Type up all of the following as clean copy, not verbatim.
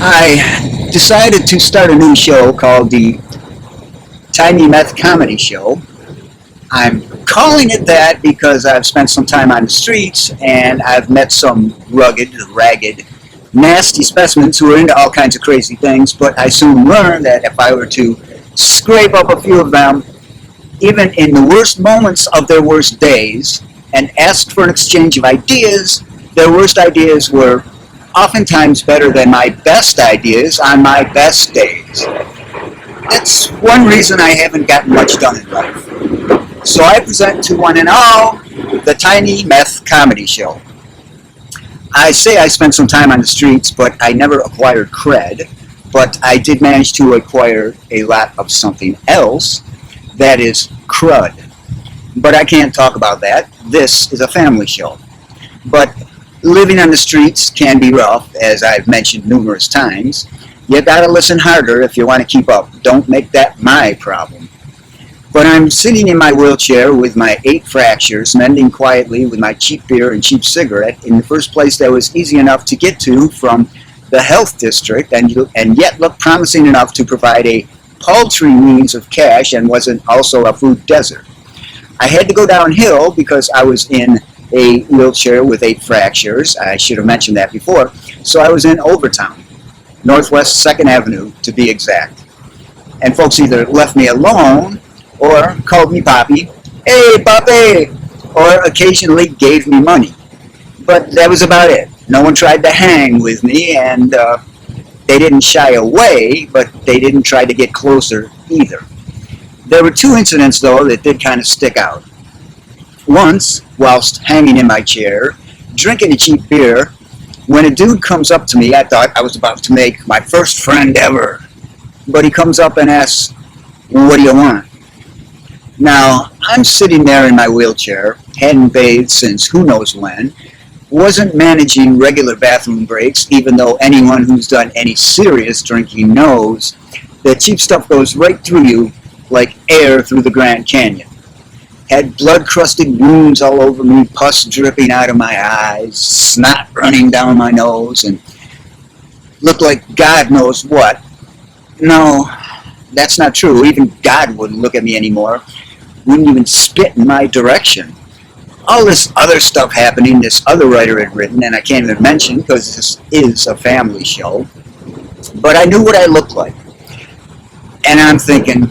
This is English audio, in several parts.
I decided to start a new show called the Tiny Meth Comedy Show. I'm calling it that because I've spent some time on the streets and I've met some rugged, ragged, nasty specimens who are into all kinds of crazy things, but I soon learned that if I were to scrape up a few of them, even in the worst moments of their worst days, and ask for an exchange of ideas, their worst ideas were oftentimes better than my best ideas on my best days. That's one reason I haven't gotten much done in life. So I present to one and all the Tiny Meth Comedy Show. I say I spent some time on the streets, but I never acquired cred, but I did manage to acquire a lot of something else, that is crud. But I can't talk about that. This is a family show. But living on the streets can be rough, as I've mentioned numerous times. You gotta listen harder if you want to keep up. Don't make that my problem. But I'm sitting in my wheelchair with my 8 fractures, mending quietly with my cheap beer and cheap cigarette in the first place that was easy enough to get to from the health district, and yet looked promising enough to provide a paltry means of cash and wasn't also a food desert. I had to go downhill because I was in a wheelchair with 8 fractures. I should have mentioned that before. So I was in Overtown, Northwest 2nd Avenue to be exact. And folks either left me alone or called me Poppy, hey Poppy, or occasionally gave me money. But that was about it. No one tried to hang with me, and they didn't shy away, but they didn't try to get closer either. There were 2 incidents, though, that did kind of stick out. Once, whilst hanging in my chair, drinking a cheap beer, when a dude comes up to me, I thought I was about to make my first friend ever. But he comes up and asks, what do you want? Now, I'm sitting there in my wheelchair, hadn't bathed since who knows when, wasn't managing regular bathroom breaks, even though anyone who's done any serious drinking knows that cheap stuff goes right through you like air through the Grand Canyon. Had blood-crusted wounds all over me, pus dripping out of my eyes, snot running down my nose, and looked like God knows what. No, that's not true. Even God wouldn't look at me anymore. Wouldn't even spit in my direction. All this other stuff happening, this other writer had written, and I can't even mention because this is a family show. But I knew what I looked like. And I'm thinking,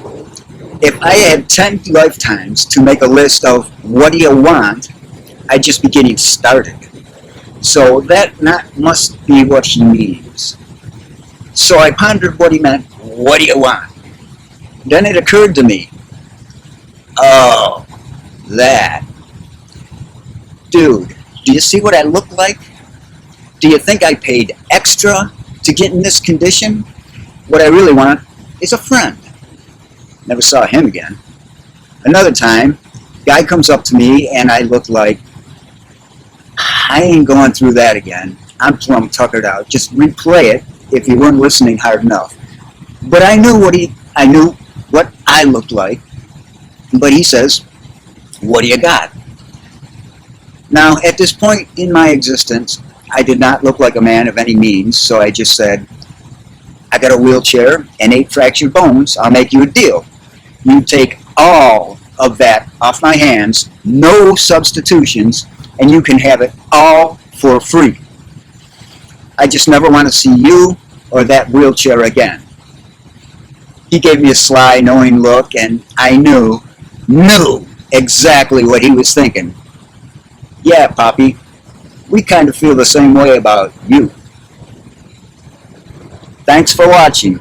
if I had 10 lifetimes to make a list of what do you want, I'd just be getting started. So that must be what he means. So I pondered what he meant, what do you want? Then it occurred to me, oh, that. Dude, do you see what I look like? Do you think I paid extra to get in this condition? What I really want is a friend. Never saw him again. Another time, guy comes up to me and I look like, I ain't going through that again. I'm plumb tuckered out. Just replay it if you weren't listening hard enough. But I knew what I looked like. But he says, what do you got? Now, at this point in my existence, I did not look like a man of any means, so I just said, I got a wheelchair and 8 fractured bones. I'll make you a deal. You take all of that off my hands, no substitutions, and you can have it all for free. I just never want to see you or that wheelchair again. He gave me a sly, knowing look, and I knew exactly what he was thinking. Yeah, Poppy, we kind of feel the same way about you. Thanks for watching.